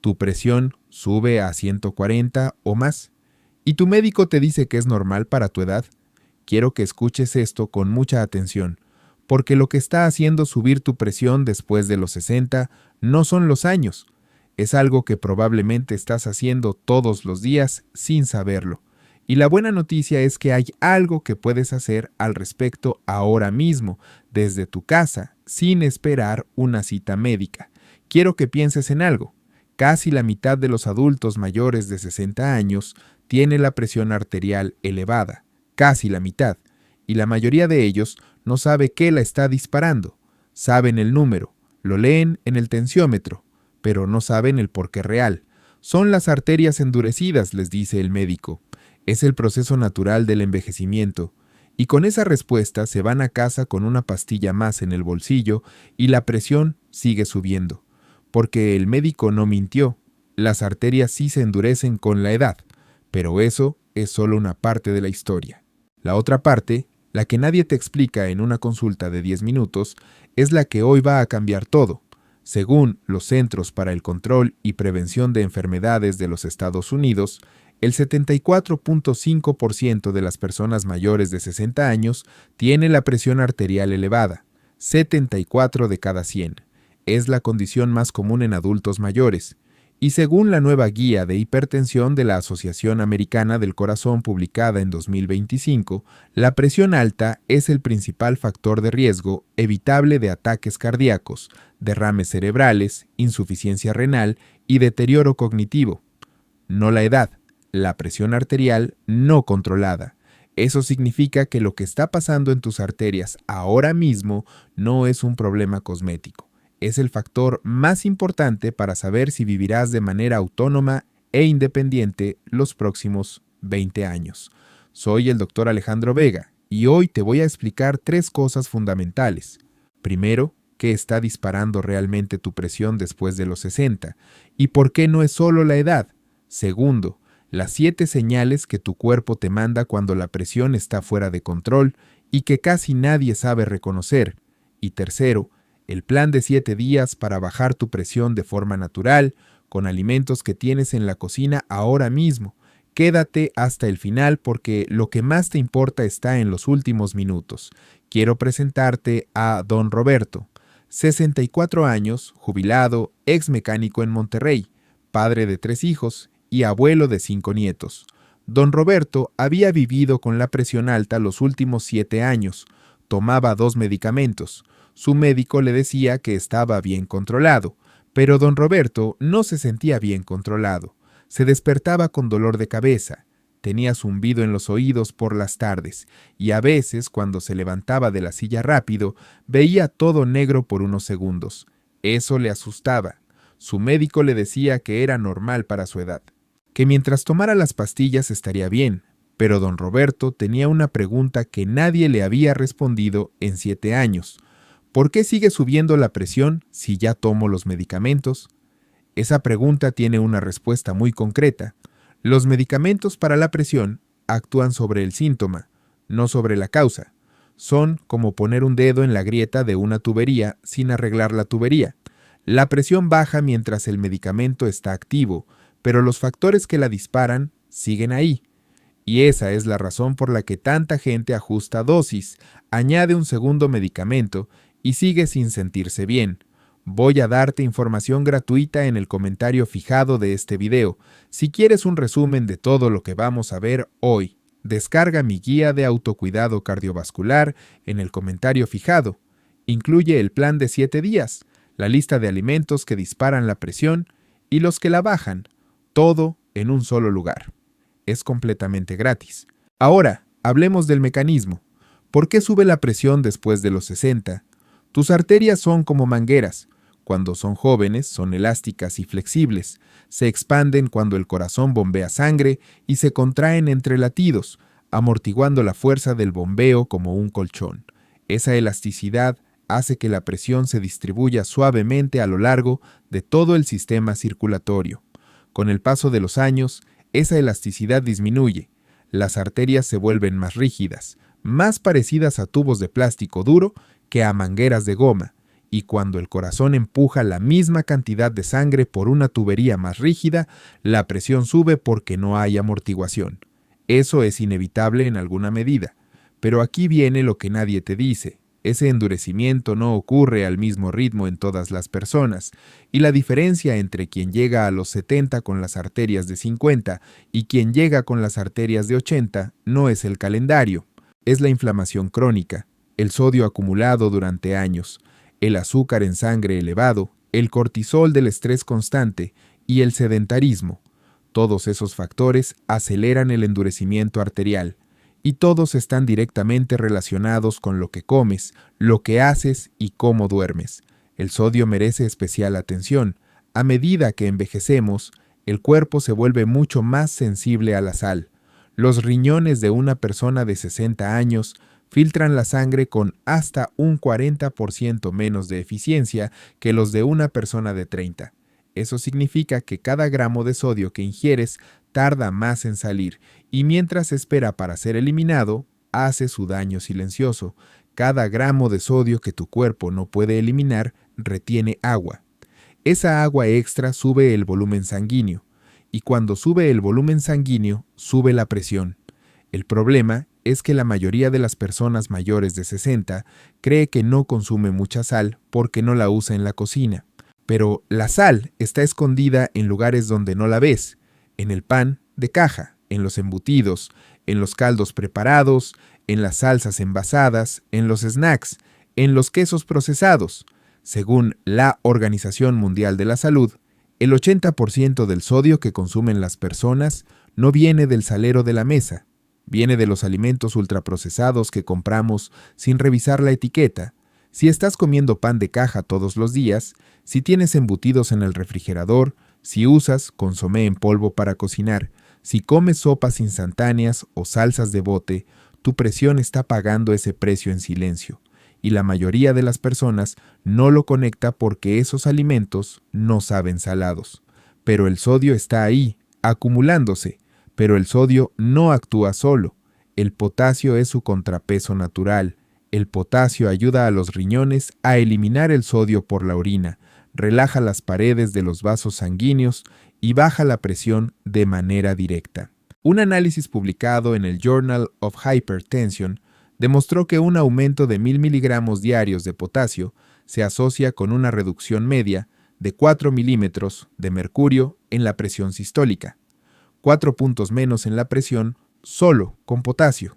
Tu presión sube a 140 o más, y tu médico te dice que es normal para tu edad. Quiero que escuches esto con mucha atención, porque lo que está haciendo subir tu presión después de los 60 no son los años. Es algo que probablemente estás haciendo todos los días sin saberlo. Y la buena noticia es que hay algo que puedes hacer al respecto ahora mismo, desde tu casa, sin esperar una cita médica. Quiero que pienses en algo. Casi la mitad de los adultos mayores de 60 años tiene la presión arterial elevada, casi la mitad, y la mayoría de ellos no sabe qué la está disparando. Saben el número, lo leen en el tensiómetro, pero no saben el porqué real. Son las arterias endurecidas, les dice el médico. Es el proceso natural del envejecimiento. Y con esa respuesta se van a casa con una pastilla más en el bolsillo y la presión sigue subiendo. Porque el médico no mintió. Las arterias sí se endurecen con la edad, pero eso es solo una parte de la historia. La otra parte, la que nadie te explica en una consulta de 10 minutos, es la que hoy va a cambiar todo. Según los Centros para el Control y Prevención de Enfermedades de los Estados Unidos, el 74.5% de las personas mayores de 60 años tiene la presión arterial elevada, 74 de cada 100. Es la condición más común en adultos mayores, y según la nueva guía de hipertensión de la Asociación Americana del Corazón publicada en 2025, la presión alta es el principal factor de riesgo evitable de ataques cardíacos, derrames cerebrales, insuficiencia renal y deterioro cognitivo. No la edad, la presión arterial no controlada. Eso significa que lo que está pasando en tus arterias ahora mismo no es un problema cosmético. Es el factor más importante para saber si vivirás de manera autónoma e independiente los próximos 20 años. Soy el Dr. Alejandro Vega y hoy te voy a explicar 3 cosas fundamentales. Primero, qué está disparando realmente tu presión después de los 60 y por qué no es solo la edad. Segundo, las 7 señales que tu cuerpo te manda cuando la presión está fuera de control y que casi nadie sabe reconocer. Y tercero, el plan de 7 días para bajar tu presión de forma natural, con alimentos que tienes en la cocina ahora mismo. Quédate hasta el final porque lo que más te importa está en los últimos minutos. Quiero presentarte a Don Roberto, 64 años, jubilado, ex mecánico en Monterrey, padre de 3 hijos y abuelo de 5 nietos. Don Roberto había vivido con la presión alta los últimos 7 años. Tomaba 2 medicamentos. Su médico le decía que estaba bien controlado, pero don Roberto no se sentía bien controlado. Se despertaba con dolor de cabeza, tenía zumbido en los oídos por las tardes, y a veces, cuando se levantaba de la silla rápido, veía todo negro por unos segundos. Eso le asustaba. Su médico le decía que era normal para su edad, que mientras tomara las pastillas estaría bien, pero don Roberto tenía una pregunta que nadie le había respondido en 7 años. ¿Por qué sigue subiendo la presión si ya tomo los medicamentos? Esa pregunta tiene una respuesta muy concreta. Los medicamentos para la presión actúan sobre el síntoma, no sobre la causa. Son como poner un dedo en la grieta de una tubería sin arreglar la tubería. La presión baja mientras el medicamento está activo, pero los factores que la disparan siguen ahí. Y esa es la razón por la que tanta gente ajusta dosis, añade un segundo medicamento y sigue sin sentirse bien. Voy a darte información gratuita en el comentario fijado de este video. Si quieres un resumen de todo lo que vamos a ver hoy, descarga mi guía de autocuidado cardiovascular en el comentario fijado. Incluye el plan de 7 días, la lista de alimentos que disparan la presión y los que la bajan, todo en un solo lugar. Es completamente gratis. Ahora, hablemos del mecanismo. ¿Por qué sube la presión después de los 60? Tus arterias son como mangueras. Cuando son jóvenes, son elásticas y flexibles. Se expanden cuando el corazón bombea sangre y se contraen entre latidos, amortiguando la fuerza del bombeo como un colchón. Esa elasticidad hace que la presión se distribuya suavemente a lo largo de todo el sistema circulatorio. Con el paso de los años, esa elasticidad disminuye. Las arterias se vuelven más rígidas, más parecidas a tubos de plástico duro que a mangueras de goma, y cuando el corazón empuja la misma cantidad de sangre por una tubería más rígida, la presión sube porque no hay amortiguación. Eso es inevitable en alguna medida. Pero aquí viene lo que nadie te dice. Ese endurecimiento no ocurre al mismo ritmo en todas las personas, y la diferencia entre quien llega a los 70 con las arterias de 50 y quien llega con las arterias de 80 no es el calendario, es la inflamación crónica, el sodio acumulado durante años, el azúcar en sangre elevado, el cortisol del estrés constante y el sedentarismo. Todos esos factores aceleran el endurecimiento arterial, y todos están directamente relacionados con lo que comes, lo que haces y cómo duermes. El sodio merece especial atención. A medida que envejecemos, el cuerpo se vuelve mucho más sensible a la sal. Los riñones de una persona de 60 años filtran la sangre con hasta un 40% menos de eficiencia que los de una persona de 30. Eso significa que cada gramo de sodio que ingieres tarda más en salir, y mientras espera para ser eliminado, hace su daño silencioso. Cada gramo de sodio que tu cuerpo no puede eliminar retiene agua. Esa agua extra sube el volumen sanguíneo, y cuando sube el volumen sanguíneo, sube la presión. El problema es que la mayoría de las personas mayores de 60 cree que no consume mucha sal porque no la usa en la cocina. Pero la sal está escondida en lugares donde no la ves, en el pan de caja, en los embutidos, en los caldos preparados, en las salsas envasadas, en los snacks, en los quesos procesados. Según la Organización Mundial de la Salud, el 80% del sodio que consumen las personas no viene del salero de la mesa, viene de los alimentos ultraprocesados que compramos sin revisar la etiqueta. Si estás comiendo pan de caja todos los días, si tienes embutidos en el refrigerador, si usas consomé en polvo para cocinar, si comes sopas instantáneas o salsas de bote, tu presión está pagando ese precio en silencio, y la mayoría de las personas no lo conecta porque esos alimentos no saben salados. Pero el sodio está ahí, acumulándose, pero el sodio no actúa solo. El potasio es su contrapeso natural. El potasio ayuda a los riñones a eliminar el sodio por la orina, relaja las paredes de los vasos sanguíneos y baja la presión de manera directa. Un análisis publicado en el Journal of Hypertension demostró que un aumento de 1000 miligramos diarios de potasio se asocia con una reducción media de 4 milímetros de mercurio en la presión sistólica, 4 puntos menos en la presión solo con potasio,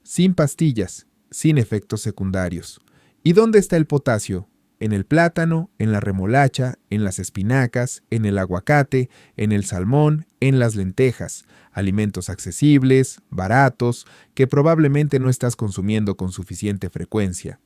sin pastillas, sin efectos secundarios. ¿Y dónde está el potasio? En el plátano, en la remolacha, en las espinacas, en el aguacate, en el salmón, en las lentejas, alimentos accesibles, baratos, que probablemente no estás consumiendo con suficiente frecuencia.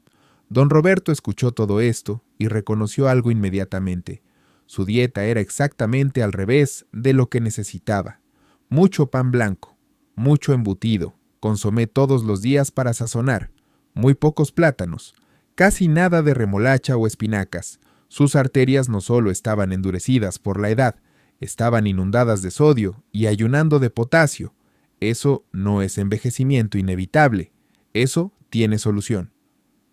Don Roberto escuchó todo esto y reconoció algo inmediatamente. Su dieta era exactamente al revés de lo que necesitaba. Mucho pan blanco, mucho embutido, consomé todos los días para sazonar, muy pocos plátanos, casi nada de remolacha o espinacas. Sus arterias no solo estaban endurecidas por la edad, estaban inundadas de sodio y ayunando de potasio. Eso no es envejecimiento inevitable. Eso tiene solución.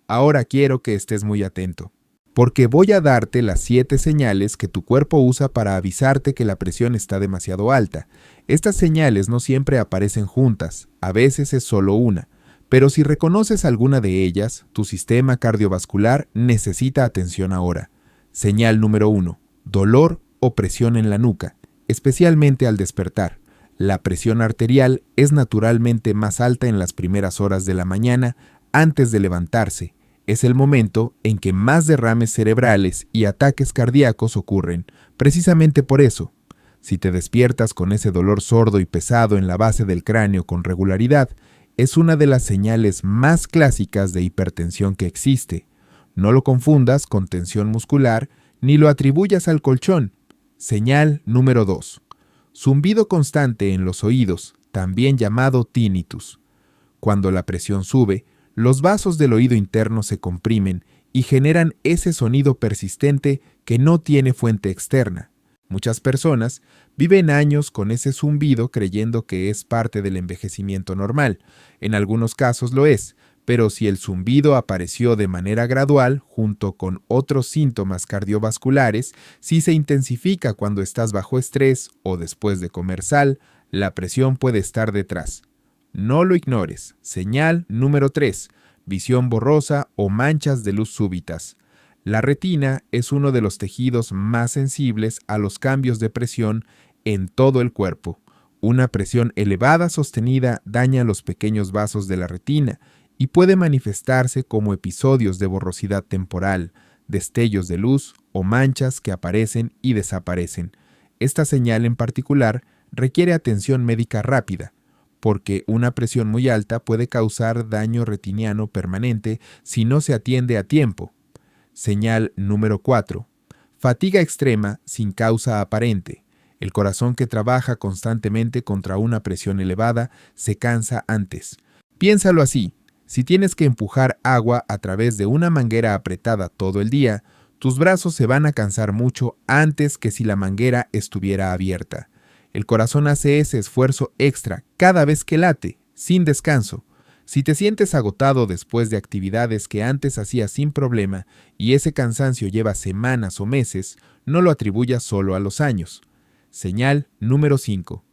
Ahora quiero que estés muy atento, porque voy a darte las 7 señales que tu cuerpo usa para avisarte que la presión está demasiado alta. Estas señales no siempre aparecen juntas, a veces es solo una. Pero si reconoces alguna de ellas, tu sistema cardiovascular necesita atención ahora. Señal número 1. Dolor o presión en la nuca, especialmente al despertar. La presión arterial es naturalmente más alta en las primeras horas de la mañana antes de levantarse. Es el momento en que más derrames cerebrales y ataques cardíacos ocurren. Precisamente por eso, si te despiertas con ese dolor sordo y pesado en la base del cráneo con regularidad, es una de las señales más clásicas de hipertensión que existe. No lo confundas con tensión muscular ni lo atribuyas al colchón. Señal número 2. Zumbido constante en los oídos, también llamado tinnitus. Cuando la presión sube, los vasos del oído interno se comprimen y generan ese sonido persistente que no tiene fuente externa. Muchas personas viven años con ese zumbido creyendo que es parte del envejecimiento normal. En algunos casos lo es, pero si el zumbido apareció de manera gradual, junto con otros síntomas cardiovasculares, si se intensifica cuando estás bajo estrés o después de comer sal, la presión puede estar detrás. No lo ignores. Señal número 3. Visión borrosa o manchas de luz súbitas. La retina es uno de los tejidos más sensibles a los cambios de presión en todo el cuerpo. Una presión elevada sostenida daña los pequeños vasos de la retina y puede manifestarse como episodios de borrosidad temporal, destellos de luz o manchas que aparecen y desaparecen. Esta señal en particular requiere atención médica rápida, porque una presión muy alta puede causar daño retiniano permanente si no se atiende a tiempo. Señal número 4. Fatiga extrema sin causa aparente. El corazón que trabaja constantemente contra una presión elevada se cansa antes. Piénsalo así. Si tienes que empujar agua a través de una manguera apretada todo el día, tus brazos se van a cansar mucho antes que si la manguera estuviera abierta. El corazón hace ese esfuerzo extra cada vez que late, sin descanso. Si te sientes agotado después de actividades que antes hacías sin problema y ese cansancio lleva semanas o meses, no lo atribuyas solo a los años. Señal número 5.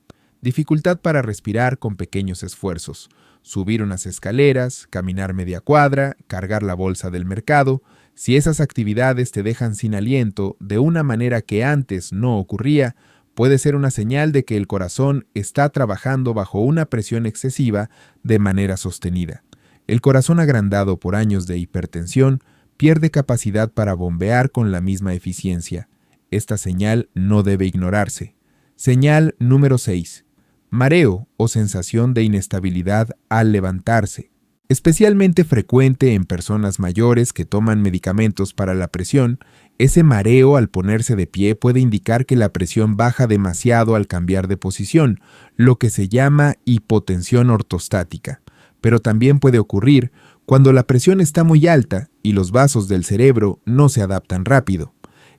Dificultad para respirar con pequeños esfuerzos. Subir unas escaleras, caminar media cuadra, cargar la bolsa del mercado. Si esas actividades te dejan sin aliento de una manera que antes no ocurría, puede ser una señal de que el corazón está trabajando bajo una presión excesiva de manera sostenida. El corazón agrandado por años de hipertensión pierde capacidad para bombear con la misma eficiencia. Esta señal no debe ignorarse. Señal número 6. Mareo o sensación de inestabilidad al levantarse. Especialmente frecuente en personas mayores que toman medicamentos para la presión, ese mareo al ponerse de pie puede indicar que la presión baja demasiado al cambiar de posición, lo que se llama hipotensión ortostática. Pero también puede ocurrir cuando la presión está muy alta y los vasos del cerebro no se adaptan rápido.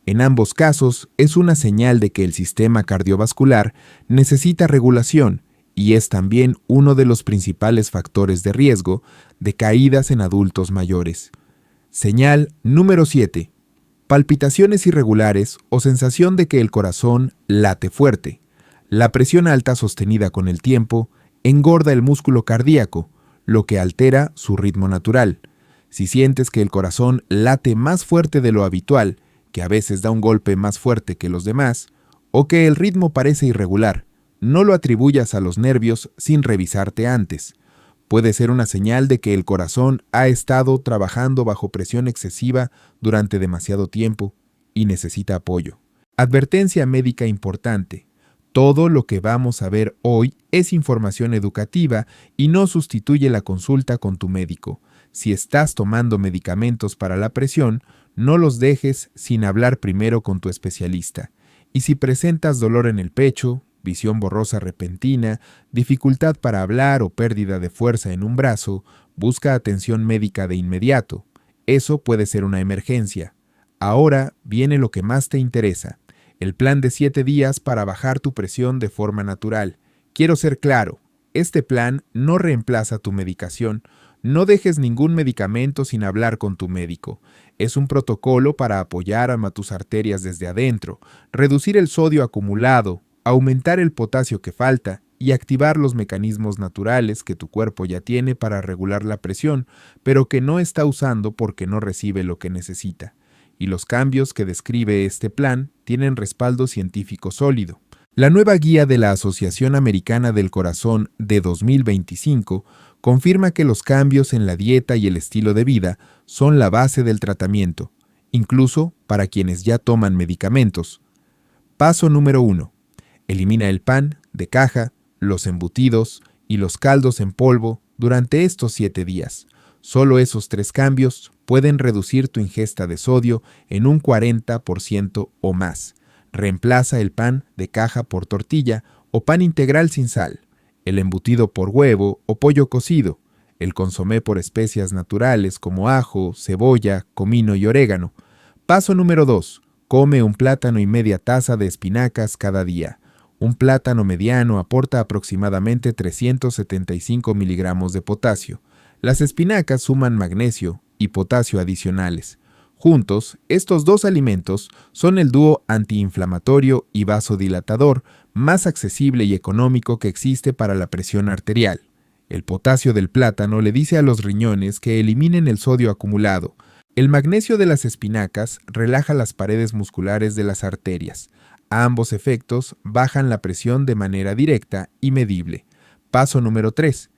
En ambos casos, es una señal de que el sistema cardiovascular necesita regulación y es también uno de los principales factores de riesgo de caídas en adultos mayores. Señal número 7. Palpitaciones irregulares o sensación de que el corazón late fuerte. La presión alta sostenida con el tiempo engorda el músculo cardíaco, lo que altera su ritmo natural. Si sientes que el corazón late más fuerte de lo habitual, que a veces da un golpe más fuerte que los demás, o que el ritmo parece irregular, no lo atribuyas a los nervios sin revisarte antes. Puede ser una señal de que el corazón ha estado trabajando bajo presión excesiva durante demasiado tiempo y necesita apoyo. Advertencia médica importante. Todo lo que vamos a ver hoy es información educativa y no sustituye la consulta con tu médico. Si estás tomando medicamentos para la presión, no los dejes sin hablar primero con tu especialista. Y si presentas dolor en el pecho, visión borrosa repentina, dificultad para hablar o pérdida de fuerza en un brazo, busca atención médica de inmediato. Eso puede ser una emergencia. Ahora viene lo que más te interesa, el plan de 7 días para bajar tu presión de forma natural. Quiero ser claro, este plan no reemplaza tu medicación. No dejes ningún medicamento sin hablar con tu médico. Es un protocolo para apoyar a tus arterias desde adentro, reducir el sodio acumulado, aumentar el potasio que falta y activar los mecanismos naturales que tu cuerpo ya tiene para regular la presión, pero que no está usando porque no recibe lo que necesita. Y los cambios que describe este plan tienen respaldo científico sólido. La nueva guía de la Asociación Americana del Corazón de 2025 confirma que los cambios en la dieta y el estilo de vida son la base del tratamiento, incluso para quienes ya toman medicamentos. Paso número 1. Elimina el pan de caja, los embutidos y los caldos en polvo durante estos 7 días. Solo esos 3 cambios pueden reducir tu ingesta de sodio en un 40% o más. Reemplaza el pan de caja por tortilla o pan integral sin sal, el embutido por huevo o pollo cocido, el consomé por especias naturales como ajo, cebolla, comino y orégano. Paso número 2. Come un plátano y media taza de espinacas cada día. Un plátano mediano aporta aproximadamente 375 miligramos de potasio. Las espinacas suman magnesio y potasio adicionales. Juntos, estos dos alimentos son el dúo antiinflamatorio y vasodilatador más accesible y económico que existe para la presión arterial. El potasio del plátano le dice a los riñones que eliminen el sodio acumulado. El magnesio de las espinacas relaja las paredes musculares de las arterias. Ambos efectos bajan la presión de manera directa y medible. Paso número 3.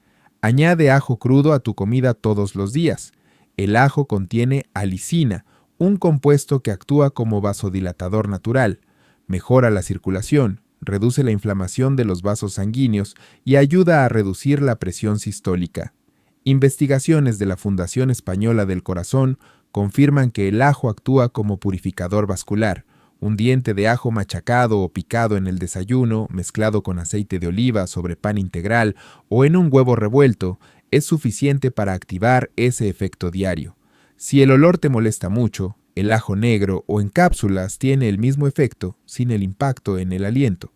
Añade ajo crudo a tu comida todos los días. El ajo contiene alicina, un compuesto que actúa como vasodilatador natural. Mejora la circulación, reduce la inflamación de los vasos sanguíneos y ayuda a reducir la presión sistólica. Investigaciones de la Fundación Española del Corazón confirman que el ajo actúa como purificador vascular. Un diente de ajo machacado o picado en el desayuno, mezclado con aceite de oliva sobre pan integral o en un huevo revuelto, es suficiente para activar ese efecto diario. Si el olor te molesta mucho, el ajo negro o en cápsulas tiene el mismo efecto, sin el impacto en el aliento.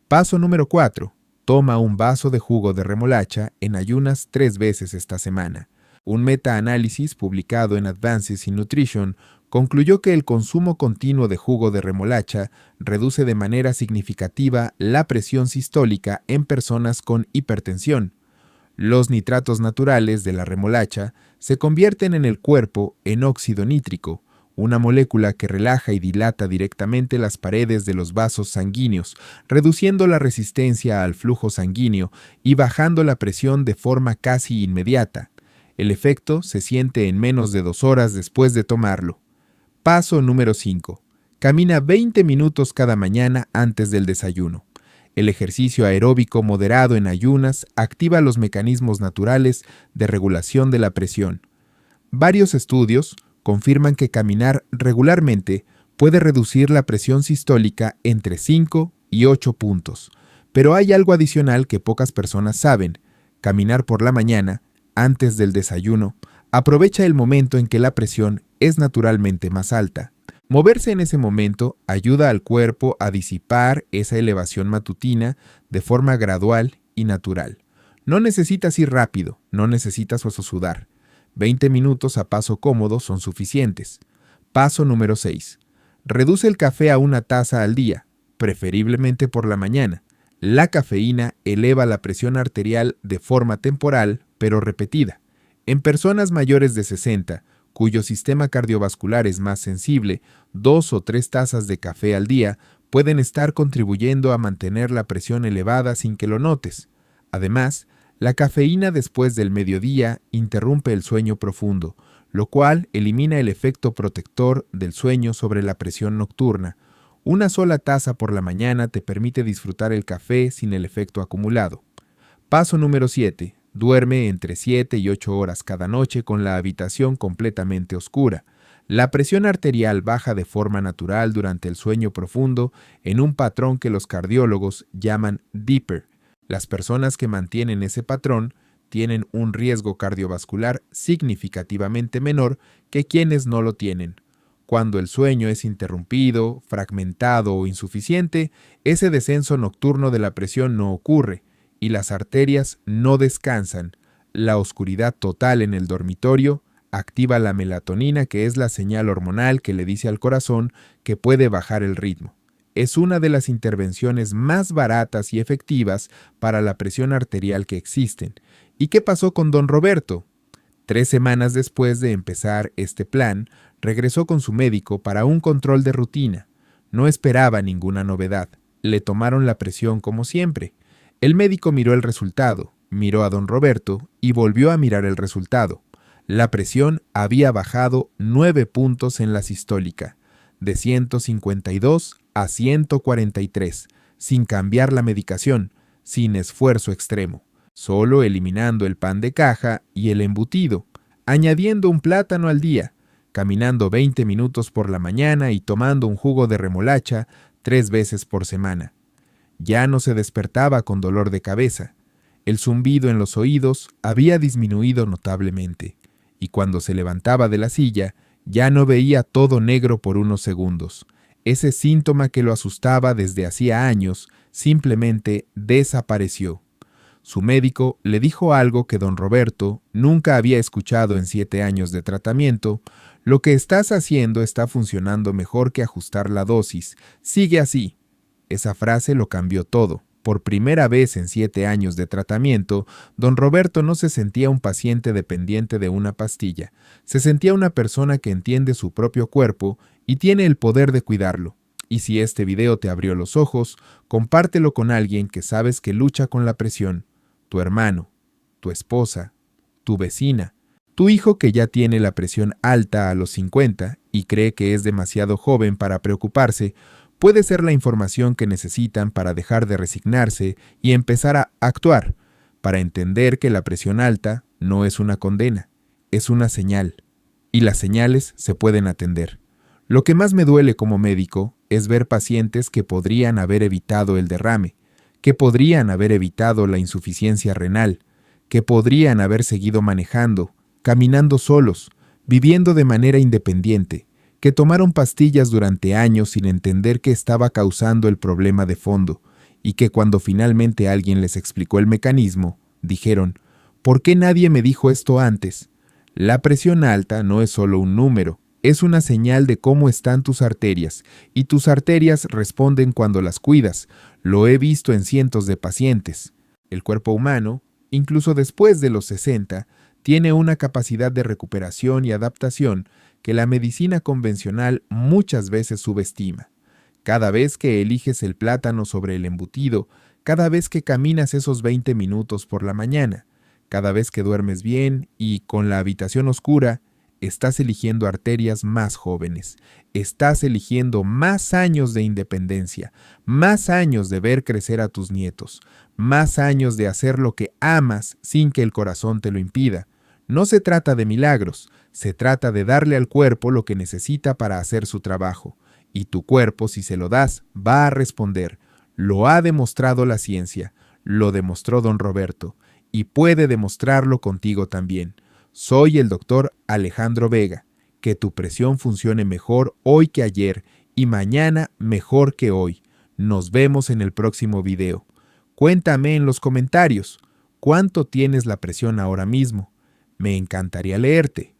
Paso número 4. Toma un vaso de jugo de remolacha en ayunas 3 veces esta semana. Un metaanálisis publicado en Advances in Nutrition concluyó que el consumo continuo de jugo de remolacha reduce de manera significativa la presión sistólica en personas con hipertensión. Los nitratos naturales de la remolacha se convierten en el cuerpo en óxido nítrico, una molécula que relaja y dilata directamente las paredes de los vasos sanguíneos, reduciendo la resistencia al flujo sanguíneo y bajando la presión de forma casi inmediata. El efecto se siente en menos de 2 horas después de tomarlo. Paso número 5. Camina 20 minutos cada mañana antes del desayuno. El ejercicio aeróbico moderado en ayunas activa los mecanismos naturales de regulación de la presión. Varios estudios confirman que caminar regularmente puede reducir la presión sistólica entre 5 y 8 puntos. Pero hay algo adicional que pocas personas saben. Caminar por la mañana, antes del desayuno, aprovecha el momento en que la presión es naturalmente más alta. Moverse en ese momento ayuda al cuerpo a disipar esa elevación matutina de forma gradual y natural. No necesitas ir rápido, no necesitas sudar. 20 minutos a paso cómodo son suficientes. Paso número 6. Reduce el café a 1 taza al día, preferiblemente por la mañana. La cafeína eleva la presión arterial de forma temporal, pero repetida. En personas mayores de 60, cuyo sistema cardiovascular es más sensible, 2 o 3 tazas de café al día pueden estar contribuyendo a mantener la presión elevada sin que lo notes. Además, la cafeína después del mediodía interrumpe el sueño profundo, lo cual elimina el efecto protector del sueño sobre la presión nocturna. 1 sola taza por la mañana te permite disfrutar el café sin el efecto acumulado. Paso número 7. Duerme entre 7 y 8 horas cada noche con la habitación completamente oscura. La presión arterial baja de forma natural durante el sueño profundo en un patrón que los cardiólogos llaman deeper. Las personas que mantienen ese patrón tienen un riesgo cardiovascular significativamente menor que quienes no lo tienen. Cuando el sueño es interrumpido, fragmentado o insuficiente, ese descenso nocturno de la presión no ocurre y las arterias no descansan. La oscuridad total en el dormitorio activa la melatonina, que es la señal hormonal que le dice al corazón que puede bajar el ritmo. Es una de las intervenciones más baratas y efectivas para la presión arterial que existen. ¿Y qué pasó con don Roberto? 3 semanas después de empezar este plan, regresó con su médico para un control de rutina. No esperaba ninguna novedad. Le tomaron la presión como siempre. El médico miró el resultado, miró a don Roberto y volvió a mirar el resultado. La presión había bajado 9 puntos en la sistólica, de 152 a 143, sin cambiar la medicación, sin esfuerzo extremo, solo eliminando el pan de caja y el embutido, añadiendo un plátano al día, caminando 20 minutos por la mañana y tomando un jugo de remolacha 3 veces por semana. Ya no se despertaba con dolor de cabeza. El zumbido en los oídos había disminuido notablemente, y cuando se levantaba de la silla, ya no veía todo negro por unos segundos. Ese síntoma que lo asustaba desde hacía años simplemente desapareció. Su médico le dijo algo que don Roberto nunca había escuchado en 7 años de tratamiento. Lo que estás haciendo está funcionando mejor que ajustar la dosis. Sigue así. Esa frase lo cambió todo. Por primera vez en 7 años de tratamiento, don Roberto no se sentía un paciente dependiente de una pastilla. Se sentía una persona que entiende su propio cuerpo y tiene el poder de cuidarlo. Y si este video te abrió los ojos, compártelo con alguien que sabes que lucha con la presión. Tu hermano, tu esposa, tu vecina, tu hijo que ya tiene la presión alta a los 50 y cree que es demasiado joven para preocuparse, puede ser la información que necesitan para dejar de resignarse y empezar a actuar, para entender que la presión alta no es una condena, es una señal, y las señales se pueden atender. Lo que más me duele como médico es ver pacientes que podrían haber evitado el derrame, que podrían haber evitado la insuficiencia renal, que podrían haber seguido manejando, caminando solos, viviendo de manera independiente, que tomaron pastillas durante años sin entender qué estaba causando el problema de fondo, y que cuando finalmente alguien les explicó el mecanismo, dijeron, ¿por qué nadie me dijo esto antes? La presión alta no es solo un número, es una señal de cómo están tus arterias, y tus arterias responden cuando las cuidas. Lo he visto en cientos de pacientes. El cuerpo humano, incluso después de los 60, tiene una capacidad de recuperación y adaptación que la medicina convencional muchas veces subestima. Cada vez que eliges el plátano sobre el embutido, cada vez que caminas esos 20 minutos por la mañana, cada vez que duermes bien y con la habitación oscura, estás eligiendo arterias más jóvenes, estás eligiendo más años de independencia, más años de ver crecer a tus nietos, más años de hacer lo que amas sin que el corazón te lo impida. No se trata de milagros, se trata de darle al cuerpo lo que necesita para hacer su trabajo, y tu cuerpo, si se lo das, va a responder. Lo ha demostrado la ciencia, lo demostró don Roberto, y puede demostrarlo contigo también. Soy el doctor Alejandro Vega. Que tu presión funcione mejor hoy que ayer y mañana mejor que hoy. Nos vemos en el próximo video. Cuéntame en los comentarios, ¿cuánto tienes la presión ahora mismo? Me encantaría leerte.